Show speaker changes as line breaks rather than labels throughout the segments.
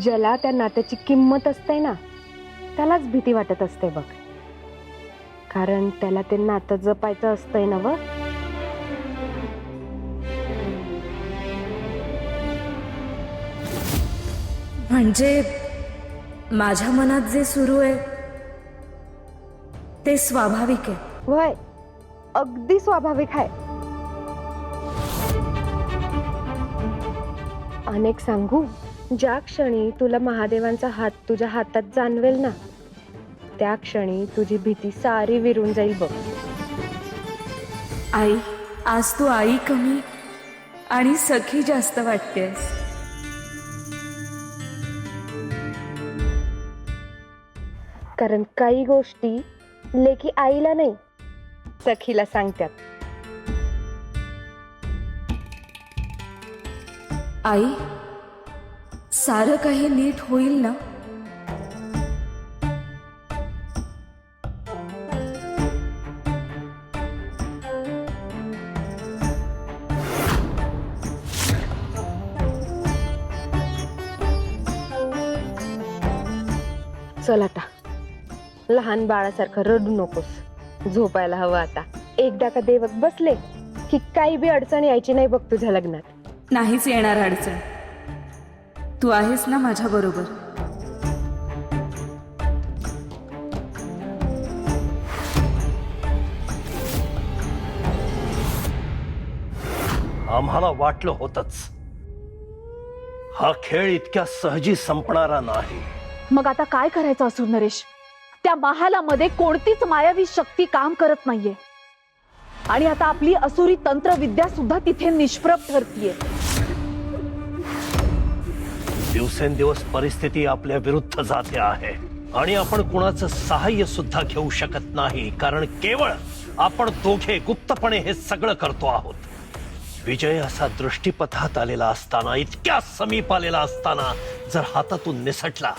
ज्याला त्या नात्याची किंमत असते ना, त्यालाच भीती वाटत असते बघ. कारण त्याला ते नातं जपायचं असतंय ना व.
म्हणजे माझ्या मनात जे सुरू आहे ते स्वाभाविक आहे.
वय अगदी स्वाभाविक आहे. अनेक सांगू, ज्या क्षणी तुला महादेवांचा हात तुझ्या हातात जाणवेल ना, त्या क्षणी तुझी भीती सारी विरून जाईल बघ.
आई, आज तू आई कमी आणि सखी जास्त वाटतेस.
कारण काही गोष्टी लेकी आईला नाही, सखीला सांगतात.
आई, सारं काही नीट होईल ना?
चल आता, लहान बाळासारखं रडू नकोस. झोपायला हवं आता. एकदा का देवक बसले की काही बी अडचण यायची नाही बघ तुझ्या लग्नात.
नाहीच येणार अडचण. तू आहेस ना माझ्या बरोबर.
आम्हाला वाटलं होतच, हा खेळ इतक्या सहजी संपणारा नाही.
मग आता काय करायचं असू नरेश? त्या महालामध्ये कोणतीच मायावी शक्ती काम करत नाहीये आणि आता आपली असुरी तंत्रविद्या सुद्धा तिथे निष्प्रभ ठरतीये.
दिवसेंदिवस परिस्थिती आपल्या विरुद्ध जाते आहे आणि आपण कुणाचं सहाय्य सुद्धा घेऊ शकत नाही. कारण केवळ आपण दोघे गुप्तपणे हे सगळं करतो आहोत. विजय असा दृष्टीपथात आलेला असताना, इतक्या समीप आलेला असताना जर हातातून निसटला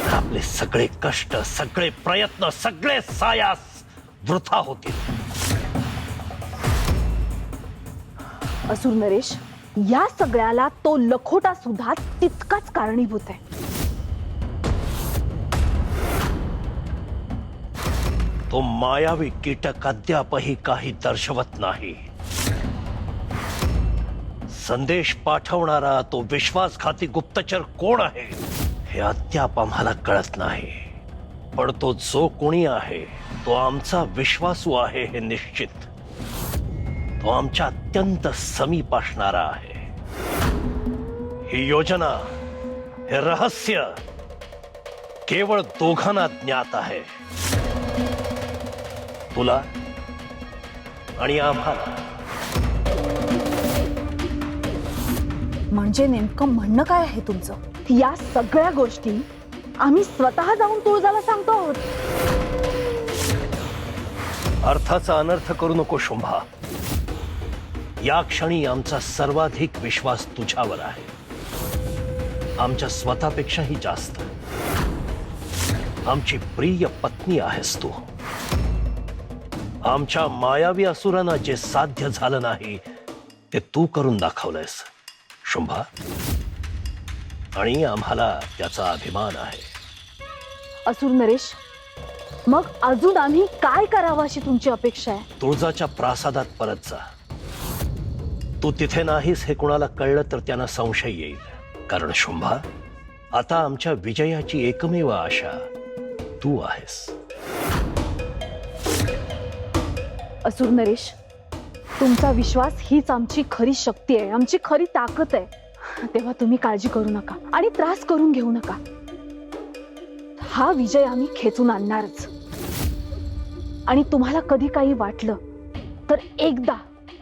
तर आपले सगळे कष्ट, सगळे प्रयत्न, सगळे सायास वृथा होतील.
असुर नरेश, या सगळ्याला तो लखोटा सुद्धा तितकाच कारणीभूत आहे.
तो मायावी कीटक अद्यापही काही दर्शवत नाही. संदेश पाठवणारा तो विश्वासघाती गुप्तचर कोण आहे हे अद्याप आम्हाला कळत नाही. पण तो जो कोणी आहे तो आमचा विश्वासू आहे हे निश्चित. तो आमच्या अत्यंत समीप असणारा आहे. ही योजना, हे रहस्य केवळ दोघांना ज्ञात आहे, तुला आणि आम्हाला.
म्हणजे नेमकं म्हणणं काय आहे तुमचं? या सगळ्या गोष्टी आम्ही स्वतः जाऊन तुळजाला सांगतो आहोत.
अर्थाचा अनर्थ करू नको शुंभा. या क्षणी आमचा सर्वाधिक विश्वास तुझ्यावर आहे, आमच्या स्वतःपेक्षाही जास्त. आमची प्रिय पत्नी आहेस तू. आमच्या मायावी असुरांना जे साध्य झालं नाही ते तू करून दाखवलंयस शुंभा, आणि आम्हाला त्याचा अभिमान आहे.
असुर नरेश, मग अजून आम्ही काय करावं अशी तुमची अपेक्षा आहे?
तुळजाच्या प्रासादात परत जा. तू तिथे नाहीस हे कुणाला कळलं तर त्यांना संशय येईल. कारण शुंभा, आता आमच्या विजयाची एकमेव आशा तू आहेस.
असुर नरेश, तुमचा विश्वास हीच आमची खरी शक्ती आहे, आमची खरी ताकद आहे. तेव्हा तुम्ही काळजी करू नका आणि त्रास करून घेऊ नका. हा विजय आम्ही खेचून आणणारच. आणि तुम्हाला कधी काही वाटलं तर एकदा,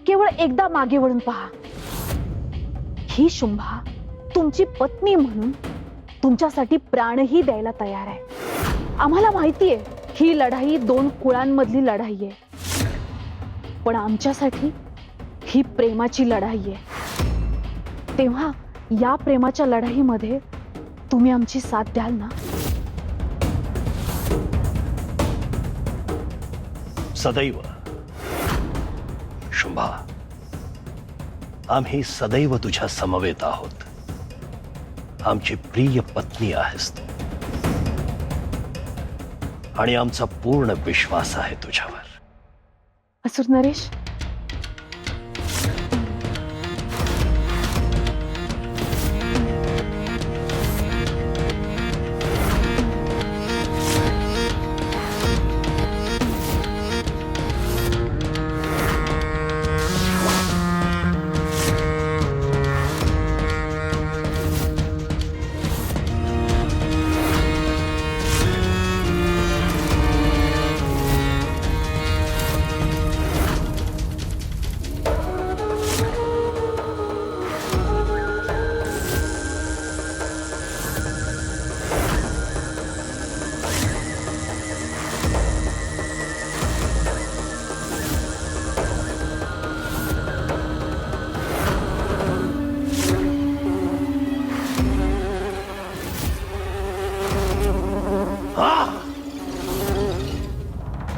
केवळ एकदा मागे वळून पहा. ही शुंभा तुमची पत्नी म्हणून तुमच्यासाठी प्राणही द्यायला तयार आहे. आम्हाला माहितीये ही लढाई दोन कुळांमधली लढाई आहे, पण आमच्यासाठी ही प्रेमाची लढाई आहे. तेव्हा या प्रेमाच्या लढाईमध्ये तुम्ही आमची साथ द्याल ना?
सदैव शुंभा, आम्ही सदैव तुझ्या समवेत आहोत. आमची प्रिय पत्नी आहेस तू आणि आमचा पूर्ण विश्वास आहे तुझ्यावर.
असुर नरेश,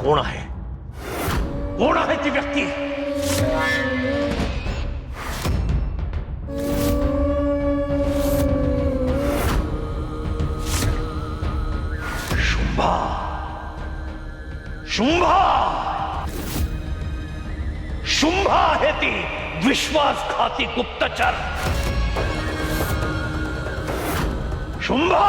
कोण आहे? कोण आहे ती व्यक्ती? शुंभा. शुंभा. शुंभा आहे ती, विश्वासघाती गुप्तचर. शुंभा.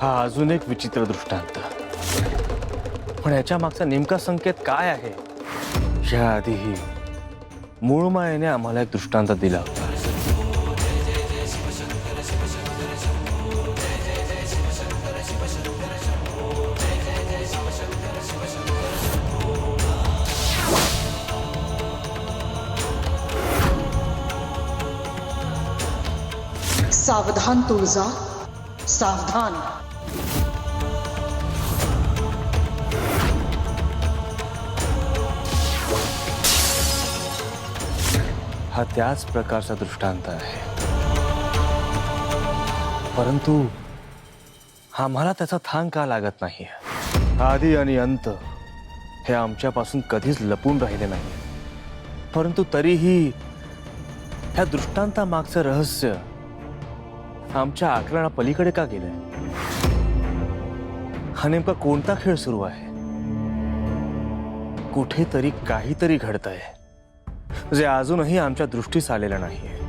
हा अजून एक विचित्र दृष्टांत. पण याच्या मागचा नेमका संकेत काय आहे? याआधीही मूळमायेने आम्हाला एक दृष्टांत दिला होता.
सावधान तुळजा, सावधान.
हा त्याच प्रकारचा दृष्टांत आहे, परंतु आम्हाला त्याचा थांग का लागत नाही? आदी आणि अंत हे आमच्यापासून कधीच लपून राहिले नाही, परंतु तरीही ह्या दृष्टांतामागचं रहस्य आमच्या आकलना पलीकडे का गेलंय? हा नेमका कोणता खेळ सुरू आहे? कुठेतरी काहीतरी घडतंय जे अजूनही आमच्या दृष्टीस आलेलं नाहीये.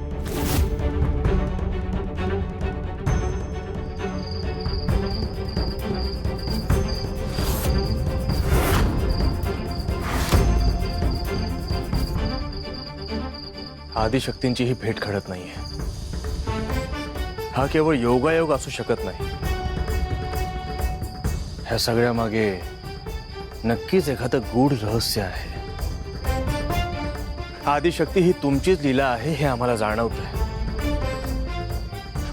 आदिशक्तींची ही भेट घडत नाहीये. हा केवळ योगायोग असू शकत नाही. ह्या सगळ्या मागे नक्कीच एखादं गूढ रहस्य आहे. आदिशक्ती ही तुमचीच लीला आहे हे आम्हाला जाणवतंय,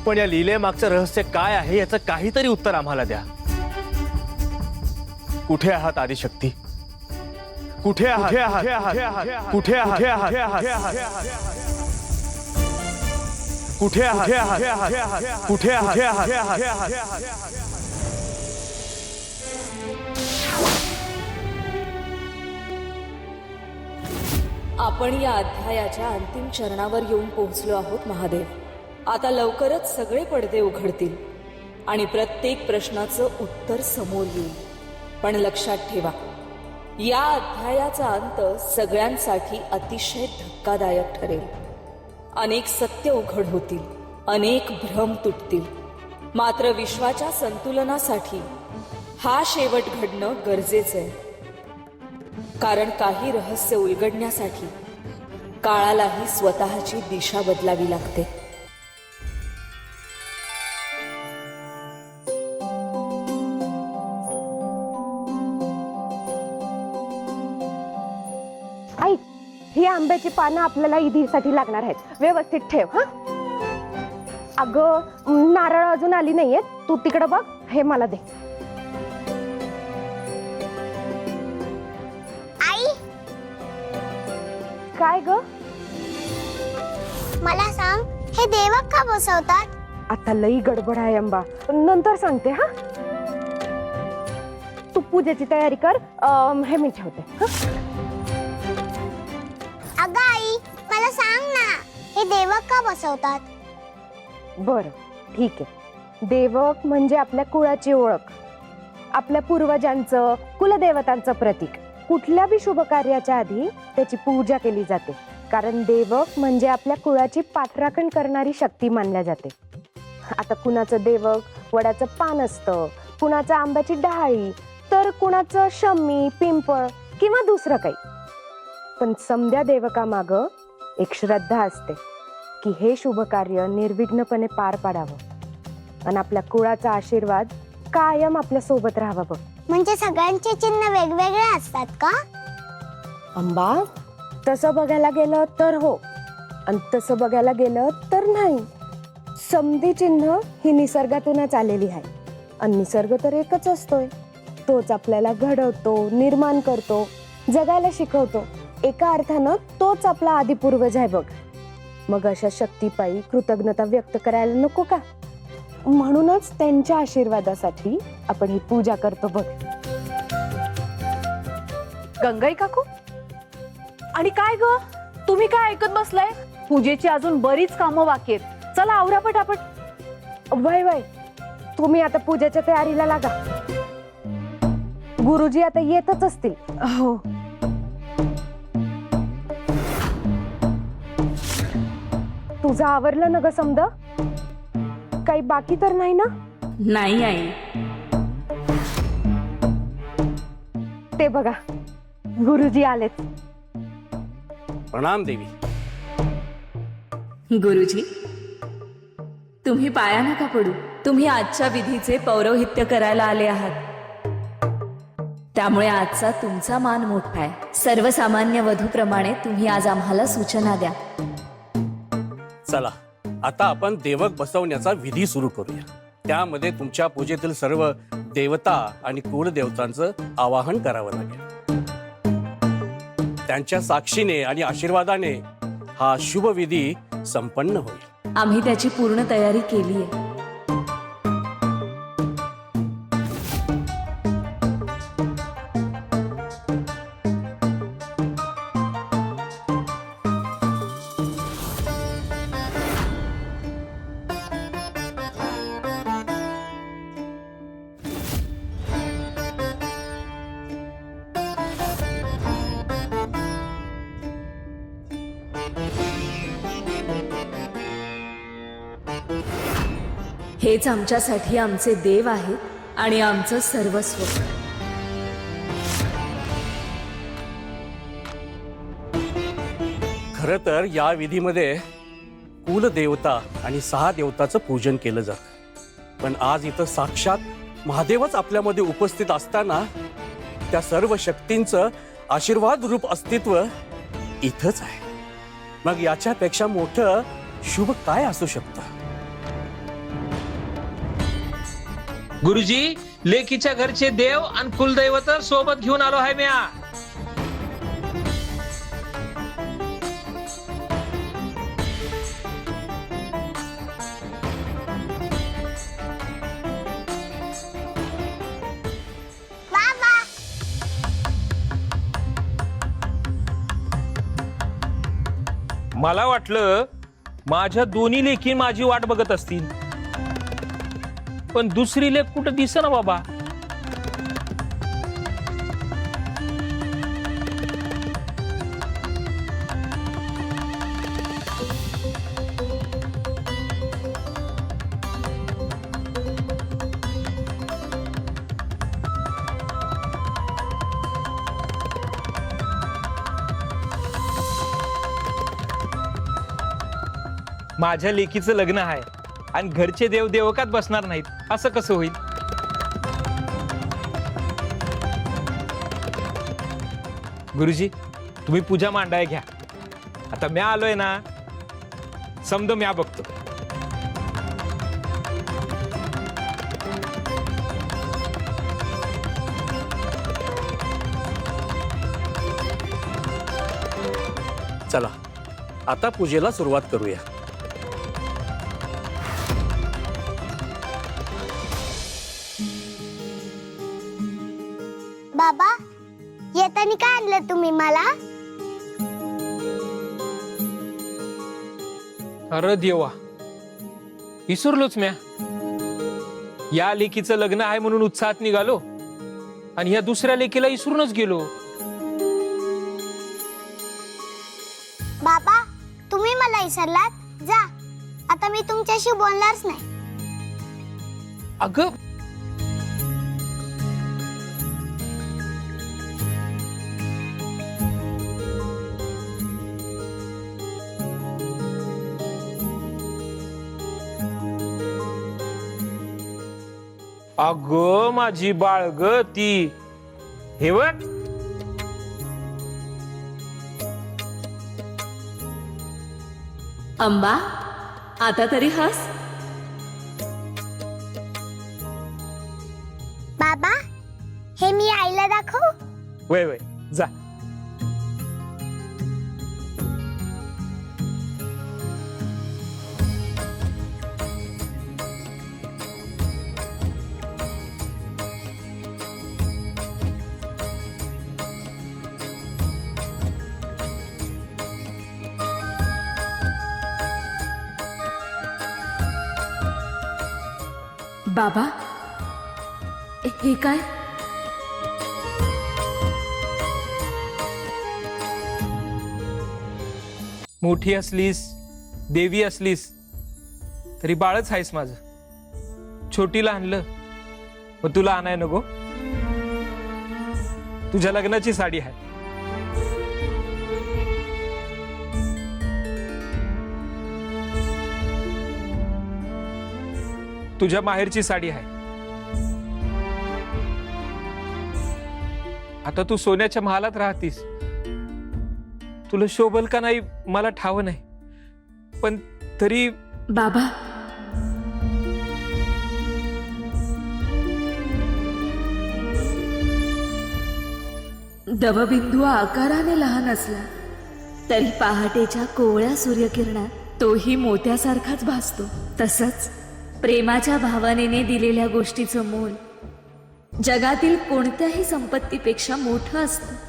पण या लीलेमागचं रहस्य काय आहे याचं काहीतरी उत्तर आम्हाला द्या. कुठे आहात आदिशक्ती? कुठे आहात? कुठे आहात? कुठे आहात? कुठे आहात? कुठे आहात?
आपण या अध्यायाच्या अंतिम चरणावर येऊन पोहोचलो आहोत महादेव. आता लवकरच सगळे पडदे उघडतील आणि प्रत्येक प्रश्नाचं उत्तर समोर येईल. पण लक्षात ठेवा, या अध्यायाचा अंत सगळ्यांसाठी अतिशय धक्कादायक ठरेल. अनेक सत्य उघड होतील, अनेक भ्रम तुटतील. मात्र विश्वाच्या संतुलनासाठी हा शेवट घडणं गरजेचं आहे. कारण काही रहस्य उलगडण्यासाठी काळालाही स्वतःची दिशा बदलावी लागते.
ऐक, ही आंब्याची पानं आपल्याला ईदीसाठी लागणार आहेत, व्यवस्थित ठेव हा. अगं नारळ अजून आली नाहीये, तू तिकडं बघ, हे मला दे.
आई,
काय ग?
मला सांग, हे देवक का बसवतात?
आता लई गडबड आहे अंबा, नंतर सांगते हा. तू पूजेची तयारी कर, हे मी ठेवते हा.
अगं आई, मला सांग ना, हे देवक का बसवतात?
बरं, ठीक आहे. देवक म्हणजे आपल्या कुळाची ओळख, आपल्या पूर्वजांचं, कुलदेवतांचं प्रतीक. कुठल्या बी शुभ कार्याच्या आधी त्याची पूजा केली जाते, कारण देवक म्हणजे आपल्या कुळाची पाठराखण करणारी शक्ती मानल्या जाते. आता कुणाचं देवक वडाचं पान असतं, कुणाचं आंब्याची डहाळी, तर कुणाचं शमी, पिंपळ किंवा दुसरं काही. पण समद्या देवकामाग एक श्रद्धा असते की हे शुभ कार्य निर्विघ्नपणे पार पाडावं आणि आपल्या कुळाचा आशीर्वाद कायम आपल्या सोबत राहावा.
म्हणजे सगळ्यांचे चिन्ह वेगवेगळे असतात का?
अंबा, तसं बघायला गेलं तर हो, आणि तसं बघायला गेलं तर नाही. समधी चिन्ह ही निसर्गातूनच आलेली आहे, आणि निसर्ग तर एकच असतोय. तोच आपल्याला घडवतो, निर्माण करतो, जगायला शिकवतो. एका अर्थानं तोच आपला आदिपूर्वज आहे बघ. मग अशा शक्तीपायी कृतज्ञता व्यक्त करायला नको का? म्हणूनच त्यांच्या आशीर्वादासाठी आपण ही पूजा करतो बघ.
गंगाई काकू, आणि काय ग, तुम्ही काय ऐकत बसलाय? पूजेची अजून बरीच कामं बाकी आहेत. चला आवरा पटापट.
वय वय, तुम्ही आता पूजेच्या तयारीला लागा. गुरुजी आता येतच असतील.
हो.
तुझं आवरलं ना ग समद? काही बाकी तर नाही ना?
नाही आई,
ते बघा, गुरुजी आलेत.
प्रणाम देवी.
गुरुजी, तुम्ही पाया नका पडू. तुम्ही आजच्या विधीचे पौरोहित्य करायला आले आहात, त्यामुळे आजचा तुमचा मान मोठा आहे. सर्वसामान्य वधूप्रमाणे तुम्ही आज आम्हाला सूचना द्या.
चला, आता आपण देवक बसवण्याचा विधी सुरू करूया. त्यामध्ये तुमच्या पूजेतील सर्व देवता आणि कुलदेवतांचं आवाहन करावं लागेल. त्यांच्या साक्षीने आणि आशीर्वादाने हा शुभ विधी संपन्न होईल.
आम्ही त्याची पूर्ण तयारी केली आहे. हेच आमच्यासाठी आमचे देव आहेत आणि आमचं सर्वस्व.
खरं तर या विधीमध्ये कुलदेवता आणि 6 देवताचं पूजन केलं जातं. पण आज इथं साक्षात महादेवच आपल्यामध्ये उपस्थित असताना त्या सर्व शक्तींचं आशीर्वाद रूप अस्तित्व इथंच आहे. मग याच्यापेक्षा मोठं शुभ काय असू शकतं?
गुरुजी, लेकीच्या घरचे देव आणि कुलदैवत सोबत घेऊन आलो आहे म्या.
बाबा,
मला वाटलं माझ्या दोन्ही लेकी माझी वाट बघत असतील, पण दुसरी लेक कुठं दिसेना बाबा. माझ्या लेकीचं लग्न आहे आणि घरचे देव देवकात बसणार नाहीत असं कसं होईल? गुरुजी, तुम्ही पूजा मांडाय घ्या. आता म्या आलोय ना, समद म्या बघतो.
चला आता पूजेला सुरुवात करूया.
बाबा येताना काय आणलं तुम्ही मला?
अरे देवा, विसरलोच म्या. या लेकीचं लग्न आहे म्हणून उत्साहात निघालो आणि या दुसऱ्या लेकीला विसरूनच गेलो.
बाबा तुम्ही मला विसरलात? जा, आता मी तुमच्याशी बोलणारच नाही.
अगं अगं माझी बाळ ग ती, हे बघ.
अंबा, आता तरी हस.
बाबा हे मी आईला दाखवू?
वय वय जा.
बाबा, हे काय?
मोठी असलीस, देवी असलीस तरी बाळच आहेस माझं. छोटीला आणलं मग तुला आणाय नको? तुझ्या लग्नाची साडी आहे. तुझ्या माहेरची साडी आहे. आता तू सोन्याच्या महालात राहतीस. तुला शोभल का नाही मला ठाव नाही, पण तरी
बाबा, दवबिंदू आकाराने लहान असला तरी पहाटेच्या कोवळ्या सूर्यकिरणात तोही मोत्यासारखाच भासतो. तसंच प्रेमाच्या भावनेने दिलेल्या गोष्टीचं मोल जगातील कोणत्याही संपत्तीपेक्षा मोठं असतं.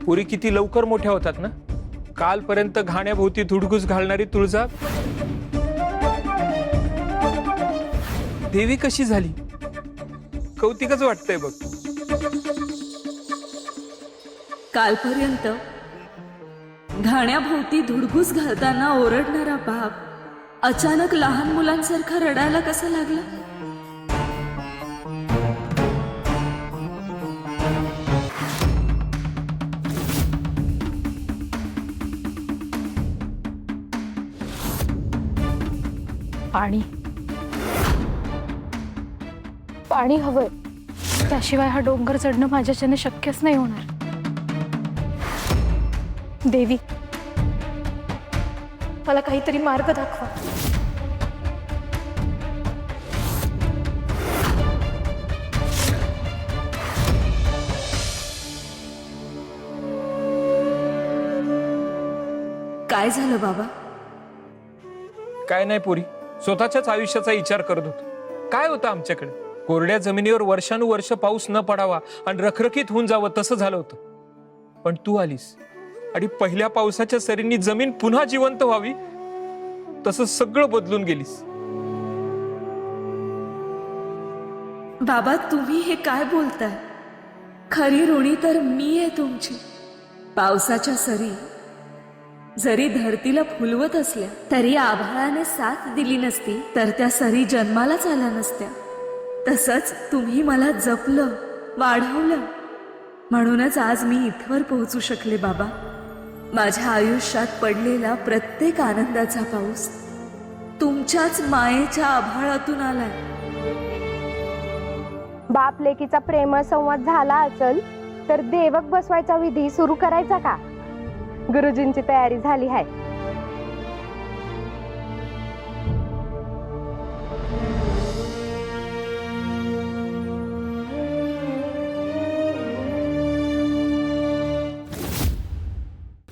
पुरी किती लवकर मोठ्या होतात ना. कालपर्यंत घाण्याभोवती धुडगूस घालणारी तुळजा देवी कशी झाली, कौतिकच वाटतंय बघ.
कालपर्यंत घाण्याभोवती धुडगूस घालताना ओरडणारा बाप अचानक लहान मुलांसारखा रडायला कसा लागला?
पाणी पाणी हवंय, त्याशिवाय हा डोंगर चढणं माझ्याच्याने शक्यच नाही होणार. देवी, मला काहीतरी मार्ग दाखवा.
काय झालं बाबा?
काय नाही पोरी, स्वतःच्याच आयुष्याचा विचार करत होतो. काय होतं आमच्याकडे? कोरड्या जमिनीवर वर्षानुवर्ष पाऊस न पडावा आणि रखरखीत होऊन जावं तसं झालं होतं. पण तू आलीस आणि पहिल्या पावसाच्या सरींनी जमीन पुन्हा जिवंत व्हावी तसं सगळं बदलून गेलीस.
बाबा तुम्ही हे काय बोलताय? खरी ऋणी तर मी आहे तुमची. पावसाच्या सरी जरी धरतीला फुलवत असल्या तरी आभाळाने साथ दिली नसती तर त्या सरी जन्मालाच आल्या नसत्या. तसंच तुम्ही मला जपलं, वाढवलं, म्हणूनच आज मी इथवर पोहोचू शकले. बाबा, माझ्या आयुष्यात पडलेला प्रत्येक आनंदाचा पाऊस तुमच्याच मायेच्या आभाळातून आलाय.
बाप लेकीचा प्रेमळ संवाद झाला असेल तर देवक बसवायचा विधी सुरू करायचा का? गुरुजींची तयारी झाली आहे.